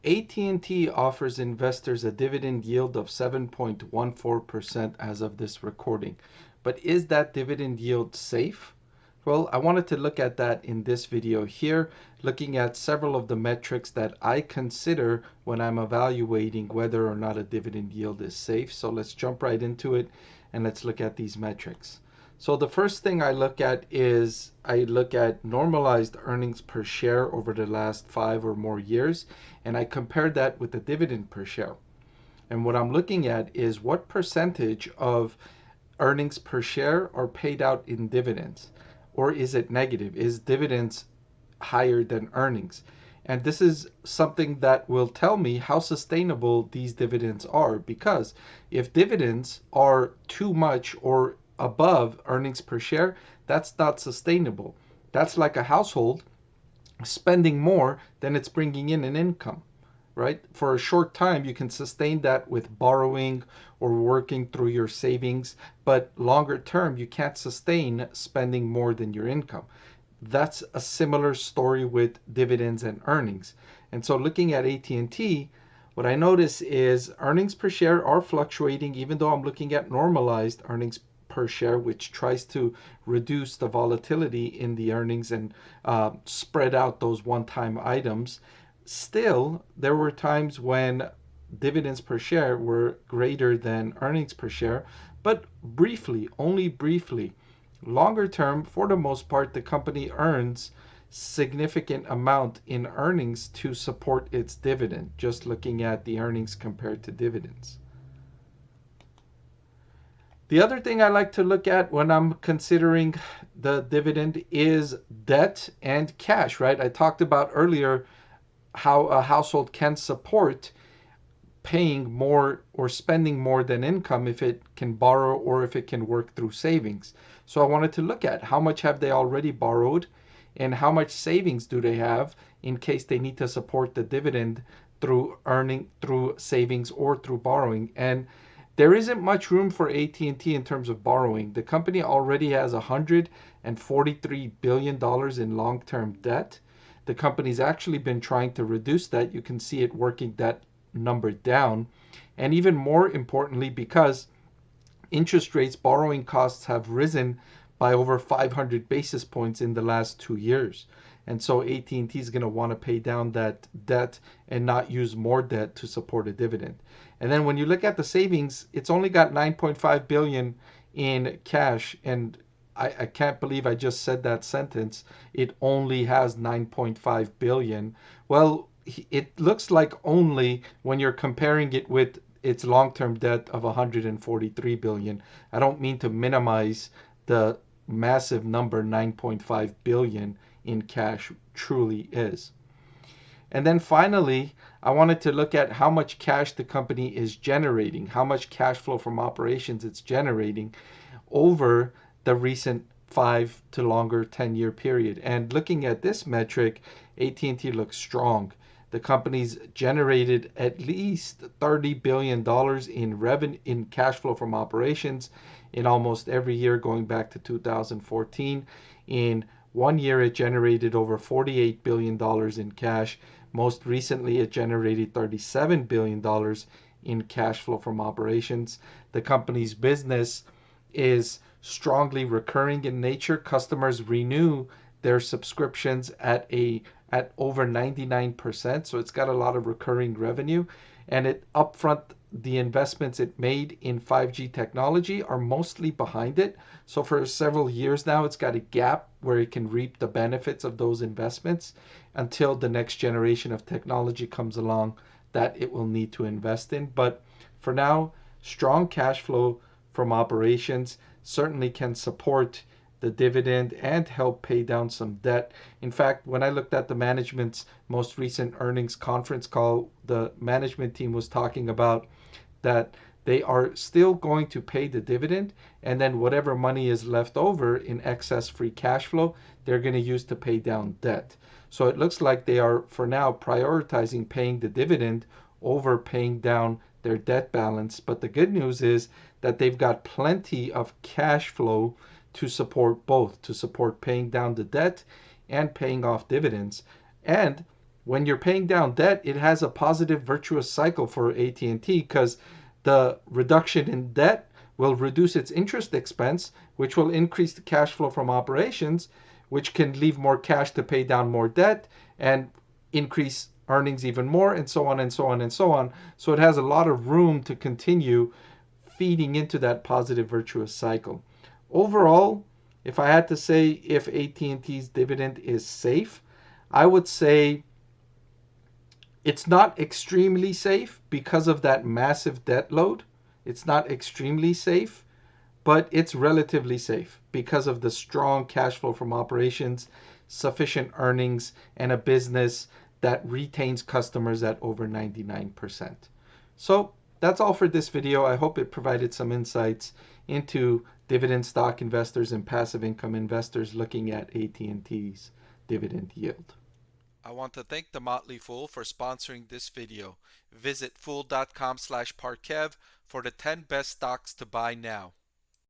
AT&T offers investors a dividend yield of 7.14% as of this recording. But is that dividend yield safe? Well, I wanted to look at that in this video here, looking at several of the metrics that I consider when I'm evaluating whether or not a dividend yield is safe. So let's jump right into it and let's look at these metrics. So the first thing I look at is I look at normalized earnings per share over the last 5 or more years, and I compare that with the dividend per share. And what I'm looking at is what percentage of earnings per share are paid out in dividends, or is it negative? Is dividends higher than earnings? And this is something that will tell me how sustainable these dividends are, because if dividends are too much or above earnings per share, that's not sustainable. That's like a household spending more than it's bringing in income, right? For a short time, you can sustain that with borrowing or working through your savings, but longer term, you can't sustain spending more than your income. That's a similar story with dividends and earnings. And so looking at AT&T, what I notice is earnings per share are fluctuating, even though I'm looking at normalized earnings per share, which tries to reduce the volatility in the earnings and spread out those one-time items. Still, there were times when dividends per share were greater than earnings per share, but briefly, only briefly. Longer term, for the most part, the company earns significant amount in earnings to support its dividend, just looking at the earnings compared to dividends. The other thing I like to look at when I'm considering the dividend is debt and cash, right? I talked about earlier how a household can support paying more or spending more than income if it can borrow or if it can work through savings. So I wanted to look at how much have they already borrowed and how much savings do they have in case they need to support the dividend through savings or through borrowing. And there isn't much room for AT&T in terms of borrowing. The company already has $143 billion in long-term debt. The company's actually been trying to reduce that. You can see it working that number down. And even more importantly, because interest rates, borrowing costs have risen by over 500 basis points in the last 2 years. And so AT&T is going to want to pay down that debt and not use more debt to support a dividend. And then when you look at the savings, it's only got $9.5 billion in cash. And I can't believe I just said that sentence. It only has $9.5 billion. Well, it looks like only when you're comparing it with its long-term debt of $143 billion. I don't mean to minimize the massive number $9.5 billion in cash truly is. And then finally, I wanted to look at how much cash the company is generating, how much cash flow from operations it's generating over the recent 5 to longer 10-year period. And looking at this metric, AT&T looks strong. The company's generated at least $30 billion in cash flow from operations in almost every year going back to 2014. In 1 year, it generated over $48 billion in cash. Most recently, it generated $37 billion in cash flow from operations. The company's business is strongly recurring in nature. Customers renew their subscriptions at over 99%, so it's got a lot of recurring revenue. And it upfront, the investments it made in 5G technology are mostly behind it. So for several years now, it's got a gap where it can reap the benefits of those investments until the next generation of technology comes along that it will need to invest in. But for now, strong cash flow from operations certainly can support the dividend and help pay down some debt. In fact, when I looked at the management's most recent earnings conference call, the management team was talking about that they are still going to pay the dividend, and then whatever money is left over in excess free cash flow, they're going to use to pay down debt. So it looks like they are, for now, prioritizing paying the dividend over paying down their debt balance. But the good news is that they've got plenty of cash flow to support both, to support paying down the debt and paying off dividends. And when you're paying down debt, it has a positive virtuous cycle for AT&T because the reduction in debt will reduce its interest expense, which will increase the cash flow from operations, which can leave more cash to pay down more debt and increase earnings even more, and so on and so on and so on. So it has a lot of room to continue feeding into that positive virtuous cycle. Overall, if I had to say if AT&T's dividend is safe, I would say it's not extremely safe because of that massive debt load. It's not extremely safe, but it's relatively safe because of the strong cash flow from operations, sufficient earnings, and a business that retains customers at over 99%. So that's all for this video. I hope it provided some insights into dividend stock investors and passive income investors looking at AT&T's dividend yield. I want to thank the Motley Fool for sponsoring this video. Visit fool.com/Parkev for the 10 best stocks to buy now.